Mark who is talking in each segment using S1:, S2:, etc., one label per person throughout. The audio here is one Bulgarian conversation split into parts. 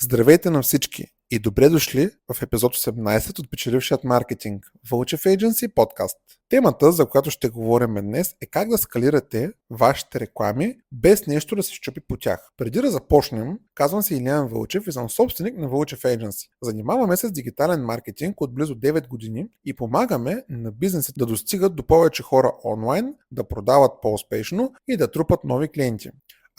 S1: Здравейте на всички и добре дошли в епизод 18 от Печелившият маркетинг Vulture Agency подкаст. Темата, за която ще говорим днес, е как да скалирате вашите реклами без нещо да се счупи по тях. Преди да започнем, казвам се Илиян Вълчев и съм собственик на Vulture Agency. Занимаваме се с дигитален маркетинг от близо 9 години и помагаме на бизнесите да достигат до повече хора онлайн, да продават по-успешно и да трупат нови клиенти.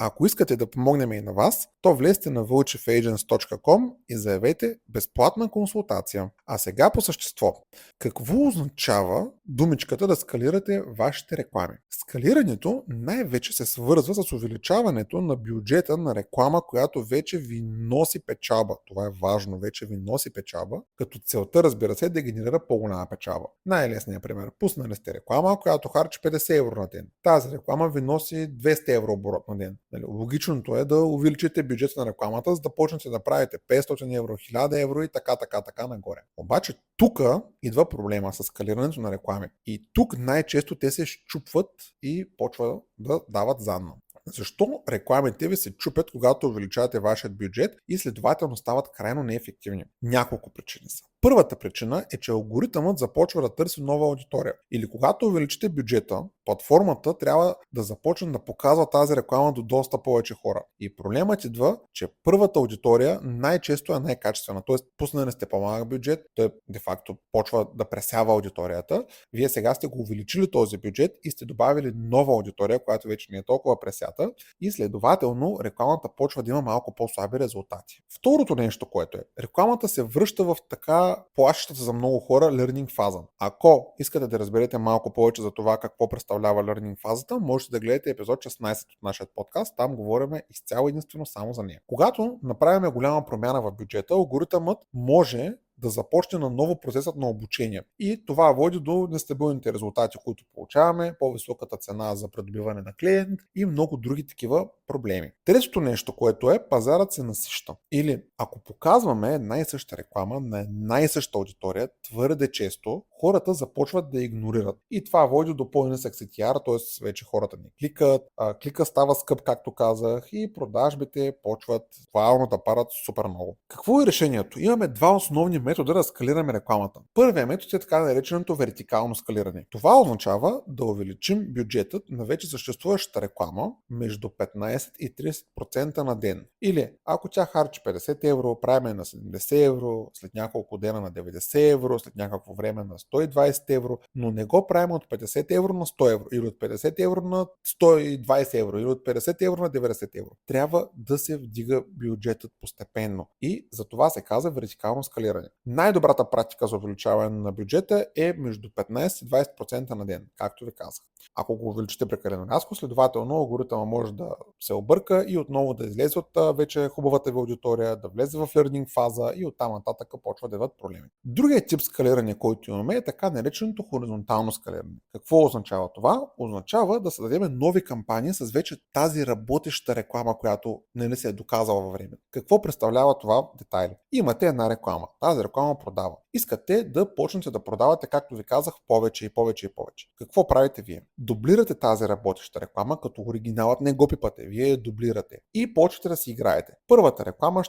S1: Ако искате да помогнем и на вас, то влезте на vultureagents.com и заявете безплатна консултация. А сега по същество. Какво означава думичката да скалирате вашите реклами? Скалирането най-вече се свързва с увеличаването на бюджета на реклама, която вече ви носи печалба. Това е важно, вече ви носи печалба, като целта, разбира се, е да генерира по-голяма печалба. Най-лесният пример. Пуснали сте реклама, която харчи 50 евро на ден. Тази реклама ви носи 200 евро оборот на ден. Логичното е да увеличите бюджета на рекламата, за да почнете да правите 500 евро, 1000 евро и така нагоре. Обаче тук идва проблема с скалирането на реклами. И тук най-често те се счупват и почва да дават задно. Защо рекламите ви се чупят, когато увеличавате вашия бюджет и следователно стават крайно неефективни? Няколко причини са. Първата причина е, че алгоритъмът започва да търси нова аудитория. Или когато увеличите бюджета, платформата трябва да започне да показва тази реклама до доста повече хора. И проблемът идва, че първата аудитория най-често е най-качествена. Тоест, пуснали сте по-малък бюджет, той де-факто почва да пресява аудиторията. Вие сега сте го увеличили този бюджет и сте добавили нова аудитория, която вече не е толкова пресята и следователно рекламата почва да има малко по-слаби резултати. Второто нещо, което е, рекламата се връща в така плашещата за много хора learning фаза. Ако искате да разберете малко повече за това какво представлява learning фазата, можете да гледате епизод 16 от нашия подкаст, там говорим изцяло единствено само за нея. Когато направим голяма промяна в бюджета, алгоритъмът може да започне на ново процесът на обучение. И това води до нестабилните резултати, които получаваме, по-високата цена за придобиване на клиент и много други такива проблеми. Третото нещо, което е, пазарът се насища. Или ако показваме една и съща реклама на една и съща аудитория, твърде често хората започват да игнорират. И това води до по-нисък CTR, т.е. вече хората не кликат, клика става скъп, както казах, и продажбите почват буквално да падат супер много. Какво е решението? Имаме два основни метода да скалираме рекламата. Първият метод е така нареченото вертикално скалиране. Това означава да увеличим бюджетът на вече съществуващата реклама между 15 и 30% на ден. Или ако тя харчи 50 евро, правим на 70 евро, след няколко дена на 90 евро, след някакво време на 120 евро, но не го правим от 50 евро на 100 евро, или от 50 евро на 120 евро, или от 50 евро на 90 евро. Трябва да се вдига бюджетът постепенно. И за това се казва вертикално скалиране. Най-добрата практика за увеличаване на бюджета е между 15 и 20% на ден, както ви казах. Ако го увеличите прекалено рязко, следователно алгоритъма може да се обърка и отново да излезе от вече хубавата ви аудитория, да влезе в learning фаза и оттам нататък почва да идват проблеми. Другият тип скалиране, който имаме, е така нареченото хоризонтално скалиране. Какво означава това? Означава да създадем нови кампании с вече тази работеща реклама, която не се е доказала във времето. Какво представлява това в детайли? Имате една реклама. Тази реклама продава. Искате да почнете да продавате, както ви казах, повече и повече и повече. Какво правите вие? Дублирате тази работеща реклама, като оригиналът не го пипате, вие я дублирате и почвате да си играете. Първата реклама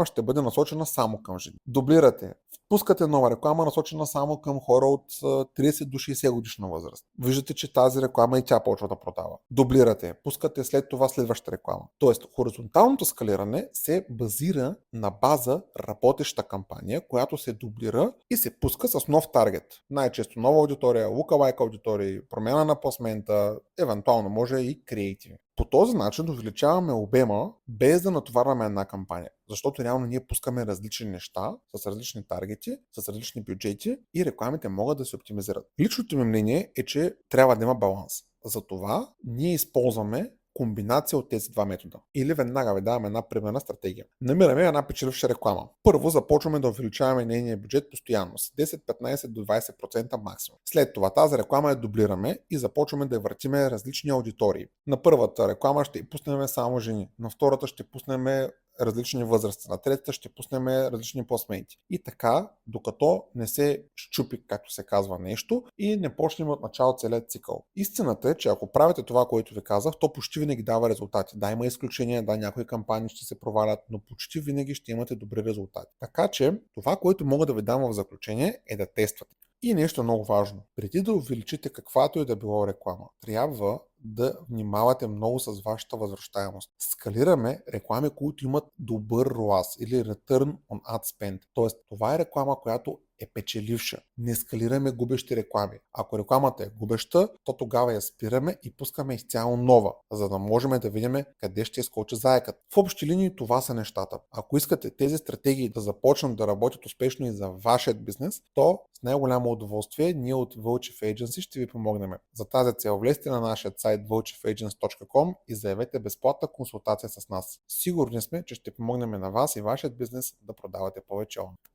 S1: ще бъде насочена само към жени. Дублирате. Пускате нова реклама, насочена само към хора от 30 до 60 годишна възраст. Виждате, че тази реклама и тя почва да продава. Дублирате. Пускате след това следваща реклама. Тоест, хоризонталното скалиране се базира на база работеща кампания, която се дублира и се пуска с нов таргет. Най-често нова аудитория, lookalike аудитории, промяна на пласмента, евентуално може и креативи. По този начин увеличаваме обема, без да натоварваме една кампания. Защото реално ние пускаме различни неща, с различни таргети, с различни бюджети и рекламите могат да се оптимизират. Личното ми мнение е, че трябва да има баланс. Затова ние използваме комбинация от тези два метода. Или веднага ви даваме една примерна стратегия. Намираме една печеливша реклама. Първо започваме да увеличаваме нейния бюджет постоянно с 10, 15 до 20% максимум. След това тази реклама я дублираме и започваме да въртиме различни аудитории. На първата реклама ще пуснем само жени, на втората ще пуснем различни възрасти, на третата ще пуснем различни постмейти. И така, докато не се щупи, както се казва, нещо и не почнем от начало целият цикъл. Истината е, че ако правите това, което ви казах, то почти винаги дава резултати. Да, има изключения, да, някои кампании ще се провалят, но почти винаги ще имате добри резултати. Така че, това, което мога да ви дам в заключение е да тествате. И нещо много важно. Преди да увеличите каквато и да било реклама, трябва да внимавате много с вашата възвръщаемост. Скалираме реклами, които имат добър ROAS или Return on Ad Spend. Тоест, това е реклама, която е печеливша. Не скалираме губещи реклами. Ако рекламата е губеща, то тогава я спираме и пускаме изцяло нова, за да можем да видим къде ще изкочи заекът. В общи линии това са нещата. Ако искате тези стратегии да започнат да работят успешно и за вашия бизнес, то с най-голямо удоволствие ние от Vълчев Agency ще ви помогнем. За тази цел влезте на нашия сайт vълчevagency.com и заявете безплатна консултация с нас. Сигурни сме, че ще помогнем на вас и вашият бизнес да продавате повече онлайн.